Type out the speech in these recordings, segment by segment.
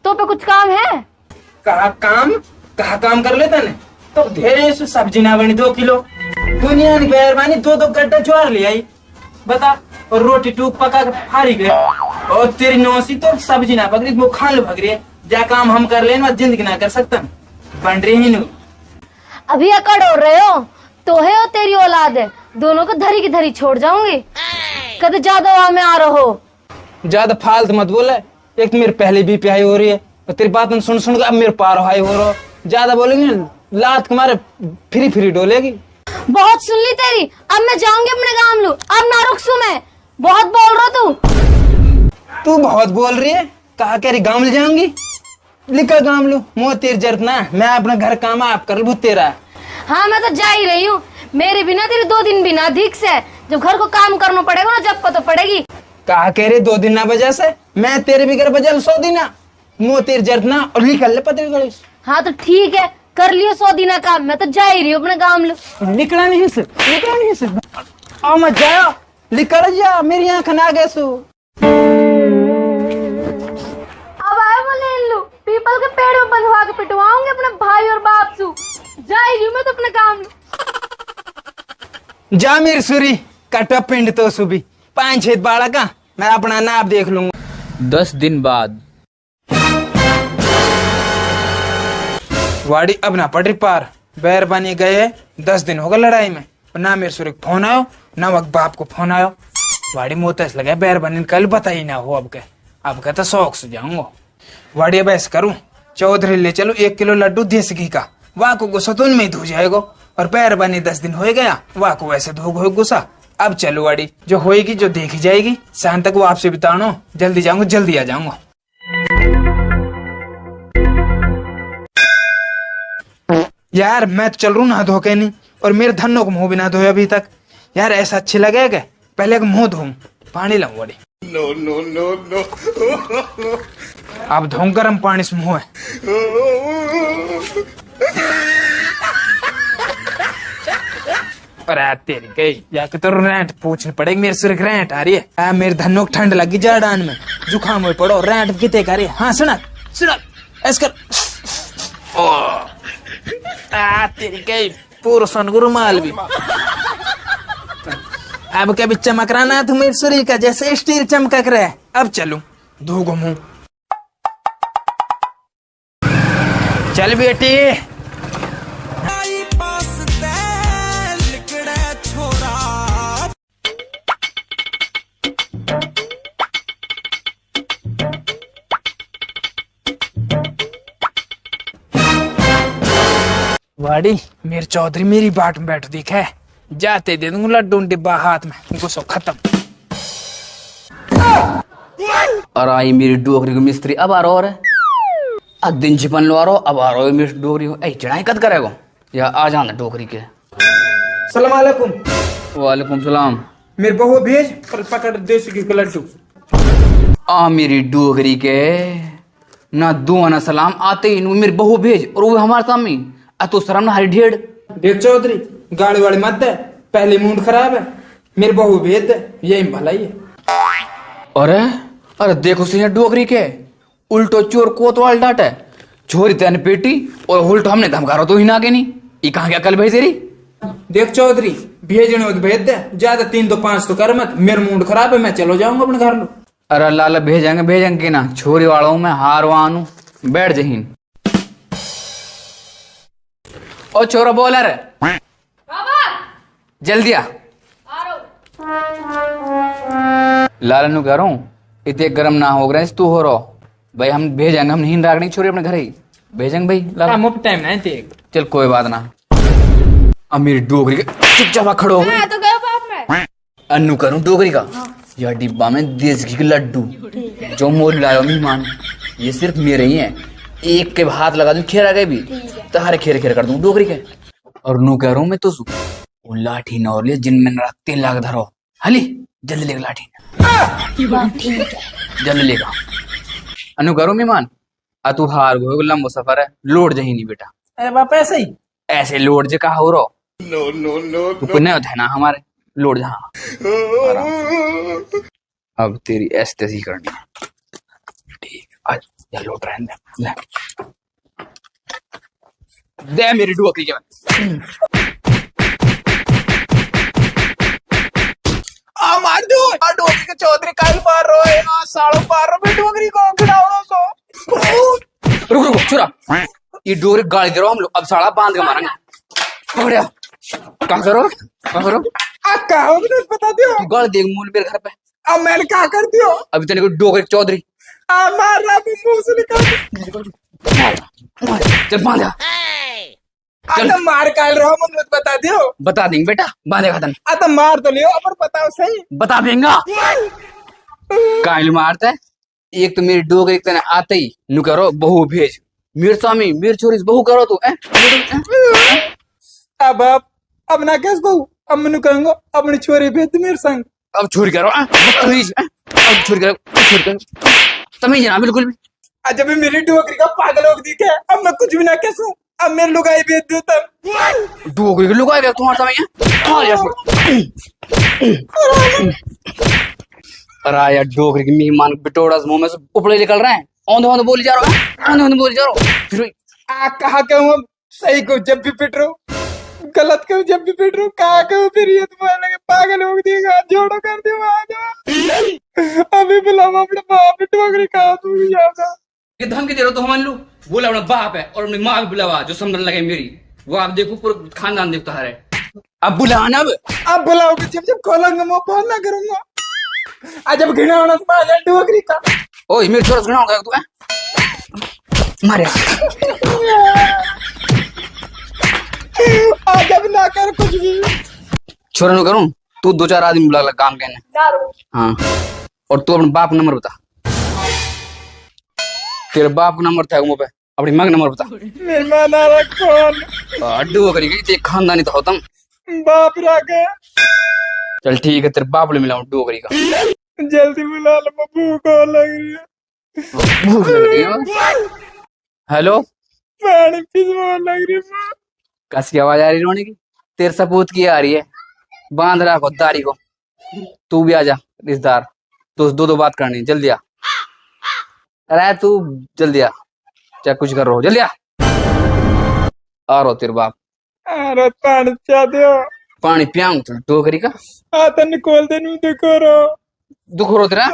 तो पे कुछ काम है? कहा काम कर लेता ने तो ढेरे सब्जी ना बनी 2 किलो दुनिया की मेहरबानी 2 गड्ढा ज्वार ले आई बता और रोटी टूक पका के फारी गए और तेरी नौसी तो सब्जी ना पक रही वो खान भग रही है जा काम हम कर लेना जिंदगी ना कर सकता बन रही ही नहीं। अभी अकड़ हो रहे हो तो है और तेरी औलाद है दोनों को धरी की धरी छोड़ जाऊंगी। कद ज्यादा वहां में आ रहे हो ज्यादा फालतू मत बोले एक तो मेरे पहले भी प्याई हो रही है और तेरी बात सुन अब मेरे पार हाई हो रहा ज्यादा बोलेंगे लात तुम्हारे फ्री डोलेगी। बहुत सुन ली तेरी अब मैं जाऊंगी अपने गांव लू अब ना रुकसू मैं बहुत बोल रहा तू बहुत बोल रही है कहा कह रही गांव ले जाऊंगी लिखा गांव लू मोह तेरी जरूरत ना मैं अपना घर काम आप कर लू तेरा। हाँ मैं तो जा ही रही हूँ मेरे बिना तेरे 2 दिन बिना अधिक से जब घर को काम करना पड़ेगा ना जब पता पड़ेगी। कहा कह रही 2 दिन ना वजह से मैं तेरे भी घर बजा 100 दिन मोह तेरी जरूरत ना और निकल ले पते गणेश। हाँ तो ठीक है कर लियो 100 दिन काम मैं तो जा ही रही हूँ अपने गांव लू। निकला नहीं से आओ मत जाओ निकल जा मेरी आंख ना गए सु अब आए वो ले लू पीपल के पेड़ में बंधवा के पिटवाऊंगी अपने भाई और बाप से जा ही रही हूँ मैं तो अपने काम लू। जा मेरी सुरी कटा पिंड तो सुबी 5-6 बाड़ा का मैं अपना नाप देख लूंगा। 10 दिन बाद वाड़ी अब ना पड़ रही पार बैर बनी गए 10 दिन हो गए लड़ाई में ना मेरे सुर फोन आयो ना वक्त बाप को फोन आयो वाड़ी मोतस लगे बैर बनी कल बताई ना हो अब के तो शौक से जाऊंगा वाड़ी अब ऐसे करूं चौधरी ले चलो 1 किलो लड्डू देसी घी का वाह को गुस्सा तो उनमें धो जाएगा और पैर बनी 10 दिन हो गया वाह को वैसे धो गो गुस्सा। अब चलो वाड़ी जो होएगी जो देखी जाएगी शाम तक वो आपसे बितानो जल्दी जाऊंगा जल्दी आ जाऊंगा। यार मैं तो चल रू ना धो के नहीं और मेरे धनों को मुंह भी ना धोया अभी तक यार ऐसा अच्छे लगे क्या पहले को मुंह धोऊं पानी लाऊं वाड़ी नो अब धोऊं गर्म पानी से मुंह है। अरे तेरी गई या तो रेंट पूछनी पड़ेगी मेरे सिर रेंट आ रही है मेरे धनों को ठंड लगी जाड़ान में जुकाम हुए पड़ो रेंट कितने का रही है। हाँ सुना ऐसा कर तेरी गई पूरा सनगुरु माल भी अब कभी चमक रहा ना तुम्हें सूर्य का जैसे स्टील चमक रहा है। अब चलूं धो घूमू चल बेटी वाड़ी मेरे चौधरी मेरी बाट में बैठ दिखा है जाते दे दूंगा लड्डू डिब्बा हाथ में गुस्सा खत्म। और आई मेरी डोकरी को मिस्त्री अब आ रहा है दिन छिपन लो आ रहा अब आ रहा मेरी डोकरी को चढ़ाई कद करेगा या आ जाना डोकरी के। सलाम अलैकुम। वालेकुम सलाम। मेरे बहू भेज और पकड़ देसी घी का लड्डू आ मेरी डोकरी के ना दुआ ना सलाम आते ही मेरी बहू भेज और वो हमारे सामने तो शर्म ना हरी ढेड़ देख चौधरी गाड़ी वाड़ी मत दे पहले मूड खराब है मेरे बहू भेज दे यही भलाई है। अरे अरे देखो सिंह डोकरी के उल्टो चोर कोतवाल डांटे छोरी तेन पेटी और उल्टो हमने धमकारो तो ही ना के नहीं ये कहाँ क्या कल भेज रही। देख चौधरी भेजने हो तो भेज दे ज्यादा 3 तो 5 तो कर मत मेरा मूड खराब है मैं चलो जाऊंगा अपने घर लो। अरे लाला भेजेंगे ना छोरी वाला हूँ मैं हार वानू बैठ जहीन ओ छोरा बोला रे जल्दी आ लाला नु कह रहा हूँ इतने गर्म ना हो रहे तू हो रहा भाई हम भेजेंगे हम नहीं रागनी छोरी अपने घर ही भेजेंगे भाई लाला मुफ्त टाइम ना थे चल कोई बात ना। अब मेरी डोगरी चुपचाप खड़ो हो अन्नू करूँ डोगरी का यह डिब्बा में देसी घी के लड्डू जो मोल लाया मेहमान ये सिर्फ मेरे ही है एक के हाथ लगा दूं खेरा गए भी तो हरे खेर कर दूं डोगरी के और नू कह रहा हूं मैं तो वो लाठी न और ले जिनमें तेल लाग धरो हली जल्दी लेगा लाठी जल्दी लेगा अनु करो मेहमान आ तू हार गो लंबो सफर है लोड जही नहीं बेटा। अरे बाप ऐसे ही ऐसे लोड जे कहा हो रो नो नहीं होता है ना हमारे लोड जहाँ अब तेरी ऐसी करनी ठीक आज या लौट रहे हैं ले। दे मेरी डोकरी के मार दो डोकरी के चौधरी काल पार रो है साड़ो पार रो डोकरी को खिलाओ सो। रुक रुक छुरा ये डोरी गाड़ी दे रहा हम लोग अब साड़ा बांध के मारेंगे पकड़िया क्या करो क्या हो गया बता दियो गाड़ी देख मूल मेरे घर पे अब मैंने क्या कर दियो अभी तेरे को डोकरी चौधरी मार रहा मुंह से निकाल चल बांधा आता मार काल रहो मुझे बता दियो बता देंगे बेटा बांधेगा तन आता मार तो लियो पर बताओ सही बता देंगा कायल मारता है एक तो मेरी डोगरी तने आते ही नु करो बहू भेज मेरे स्वामी मेरे छोरी बहू करो तू अब ना कैसे बहू अब मैंने कहूंगा अपनी छोरी भेज दे मेरे संग अब छोरी करो तमीज अब छोरी करो तमीज ना बिल्कुल भी जब मेरी डोगरी का पागल हो दिखे अब मैं कुछ भी ना कैसू अब मैं लुगाई भेज दू तब डोगरी के लुगाई भेज तुम्हारा समय अरे यार डोगरी की मेहमान बिटोड़ा मुंह में से उपड़े निकल रहे हैं औंधे औंधे बोली जा रहा है औंधे बोली जा रहा हूँ फिर कहा कहूँ सही को जब भी पिट रू गलत कहूँ जब भी पिट रू कहा कहूँ फिर ये तुम्हारे लगे पागल हो देगा जोड़ो कर दे अभी बुलावा अपने बाप डोगरी कहा तू याद ये धमकी दे रहे हो तो हम लू बोला अपना बाप है और अपनी माँ भी बुलावा जो समझने लगे मेरी वो आप देखो पूरा खानदान देखता है अब बुलाना अब बुलाओगे जब जब खोलेंगे मैं फोन ना करूंगा आज जब घिना होना तो आ डोगरी का ओए मेरे छोरा घिना होगा तू मारे आज जब ना कर कुछ भी छोरा नु करूं तू दो चार आदमी बुला काम करने हाँ और तू अपने बाप नंबर बता तेरे बाप का नंबर था मुंह पे अपनी मां का नंबर बता मेहमान आ रहा कौन अड्डू करी गई ते खानदानी तो होतम बाप राके चल ठीक है तेरे बाप ले मिलाऊं डोगरी का जल्दी बुला लो भूख लग रही है भूख लग रही है हेलो पानी पीने लग रही है कैसी आवाज आ रही है रोने की तेरे सपूत की आ रही है बांध रहा को दाढ़ी को तू भी आ जा रिश्तेदार तो दो बात करनी जल्दी आ अरे तू जल्दी आ चाहे कुछ कर रहा हो जल्दी आ रो तेरे बाप अरे पानी पिया दो पानी पियाऊं तो डोगरी का तन खोल दे देखो रो दुख रो तेरा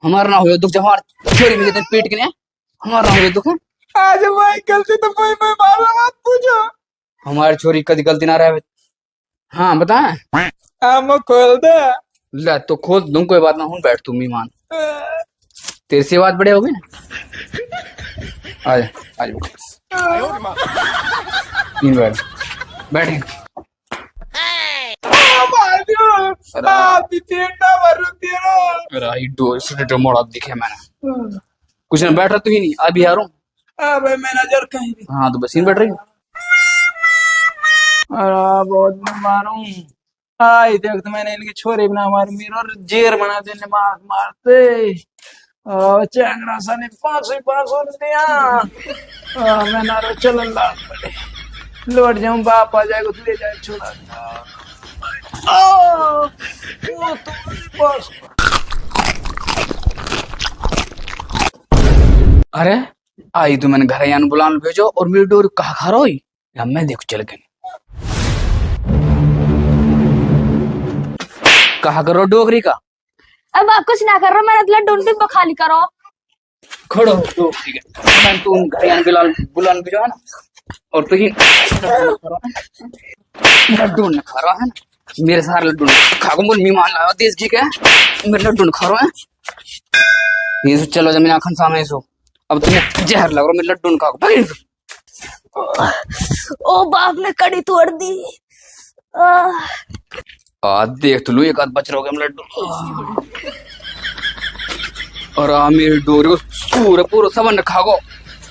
हमारा ना हो दुख जब हमारे छोरी में तेरे पेट के ने हमारा ना हो दुख आज भाई गलती तो कोई मैं मारा मत पूछो हमारी छोरी कभी गलती ना रहे हाँ बता मैं खोल दे ला तो खोल दूं कोई बात ना हूँ बैठ तू मेहमान तेरे से बात बड़े होगी ना आजा बैठ बैठे मोड़ा दिखे मैंने कुछ ना बैठ रहा तू ही नहीं अभी आ रहा हूँ मैनेजर कहीं भी हाँ तो बस इन बैठ रही अरे बहुत बीमार हूँ आई देख तो मैंने इनकी छोरी बना मारी मेरा जेर बना देने मारते चैंगरा सा ने 500 दिया मैं ना चल लौट जाऊं बाप आ जाएगा तू ले जाए छोड़ा वो तो बस अरे आई तो मैंने घर यान बुलाने भेजो और मेरी डोर कहा खा रही या मैं देखो चल गई कहा करो डोगरी का अब आप कुछ ना कर रहे हो मेरा लड्डू तो खाली करो खड़ो डोगरी का मैं तो घर यान बुलाने भेजो है ना और तो ही लड्डू न खा रहा है ना मेरे सारे लड्डू खा को बोल मेहमान लाया देश की क्या मेरे लड्डू न खा रहा है ये चलो जमीन आखन सामने सो अब तुम्हें जहर लग रहा मेरे लड्डू न खा ओ बाप ने कड़ी तोड़ दी देख तो लो एक आध बच रहा होगा लड्डू और मेरे डोरी को पूरा सबन खागो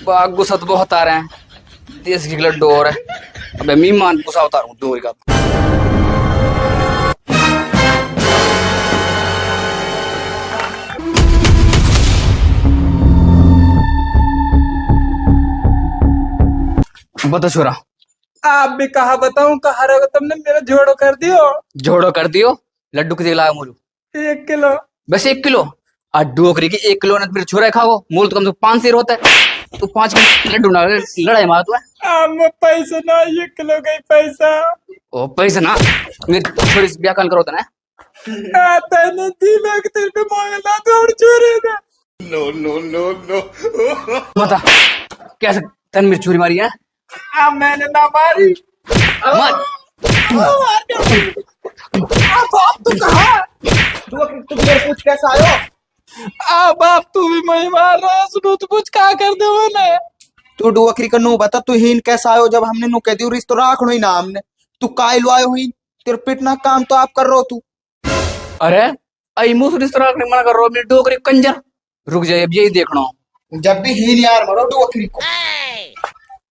बाग गुस्सा तो बहुत आ रहे हैं देश की लड्डू और है अब मेहमान गुस्सा उतार हूँ डोरी का बता छोरा आप भी कहा बताऊं कहा रहो तुमने मेरा जोड़ो कर दियो लड्डू कितने लाया मुझे 1 किलो बस 1 किलो आ डोकरी की 1 किलो ने फिर छोरा खाओ, मोल तो कम से कम 5 शेर होता है। तू 5 किलो लड्डू ना लड़ाई मार तू है। पैसा ना 1 किलो का पैसा ओ पैसा ना मेरी छोरी से ब्याह करो तो ना आता नहीं दिमाग तेरे पे मांगना तो और चोरी ना। बता कैसे तन मेरी छोरी मारी है? मैंने ना मारी। मार बाप तू कहा तू पूछ कैसा आयो? बाप तू भी मैं मार रहा है, सुनो तू कुछ क्या कर दे ना। तू डुअकरी का नो बता, तू हीन कैसा आयो? जब हमने नु कह दी रिश्तो राख लो ही ना हमने, तू काय लो आयो ही? तेरे पिटना काम तो आप कर रहे हो तू। अरे आई मुझे इस तरह मना कर रहा मेरी डोकरी कंजर। रुक जाए अब यही देखना। जब भी हीन यार मरो डुअकरी को।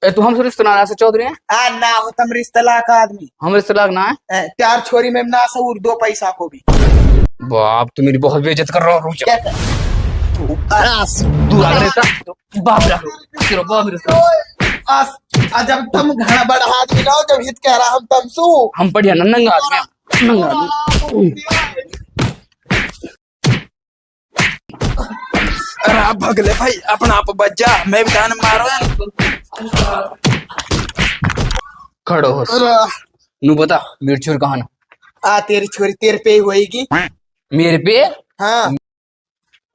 ए तू हमसे रिश्ता ना से चौधरी है? ना हो तम रिश्ता लाख आदमी हम रिश्ता लागना है त्यार छोरी में ना सऊर 2 पैसा को भी। बाप तू मेरी बहुत बेइज्जत कर रहा हो। रुक जा तू आ रिश्ता बाप रा तेरा बाप रिश्ता जब तुम घना बड़ा आदमी ना हो, जब हित कह रहा हम तम सु हम बढ़िया नंगा आदमी नंगा आदमी। अरे आप भगले भाई अपना आप बच जा, मैं भी जान मारो। खड़ो हो नू बता मेरी छोरी कहाँ ना? तेरी छोरी तेरे पे ही होएगी। मेरे पे? हाँ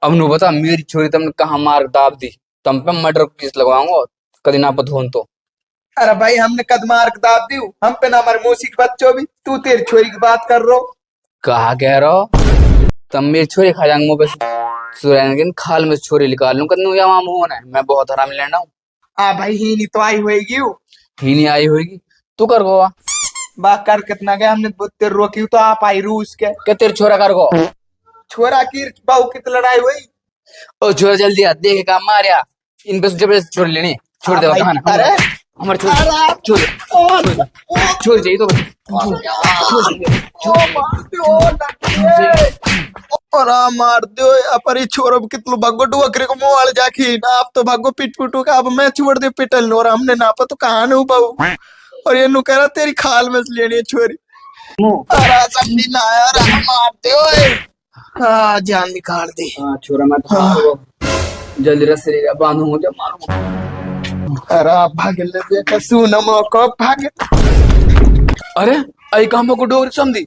अब नू बता मेरी छोरी तुमने कहाँ मार दाब दी? तुम पे मर्डर केस लगवाऊंगा कभी ना पधोन तो। अरे भाई हमने कदमार दाब दी, हम पे ना हमारे मौसी के बच्चों भी। तू तेरी छोरी की बात कर रो। कहा कह रहा हो? तुम मेरी छोरी खा जाएंगे मुँह पे सुरेंगे खाल में छोरी निकाल लूं कदनू या मामू होना है। मैं बहुत हरामी लेना हूँ। भाई ही नहीं तो आई होएगी वो। ही नहीं आई होगी तू कर गोवा बात कर कितना गया हमने तेरे रोकी तो आप आई रूस के। क्या तेरे छोरा कर गो? छोरा की बहू की तो लड़ाई हुई। ओ छोरा जल्दी आ देखेगा मारिया इन पे जबरदस्त छोड़ लेनी छोड़ दे कहां ना। अरे हमारे छोड़ छोड़ जाइए तो और मार दो अपरी छोरो कितलो भगो डुअकरी को मोवाल जाखी आप तो भगो पिट पुटू का। अब मैं छोड़ दे पिटल और हमने नापा तो कहां नु बहू और ये नु कह रहा तेरी खाल में लेनी है छोरी। अरे समझी ना यार मार दे जान निकाल दे। हां छोरा मैं तो जल्दी रस्से बांधू मुझे मारूंगा। अरे भाग ले बेटा सुन मौका भाग। अरे आई काम को डोरी समझी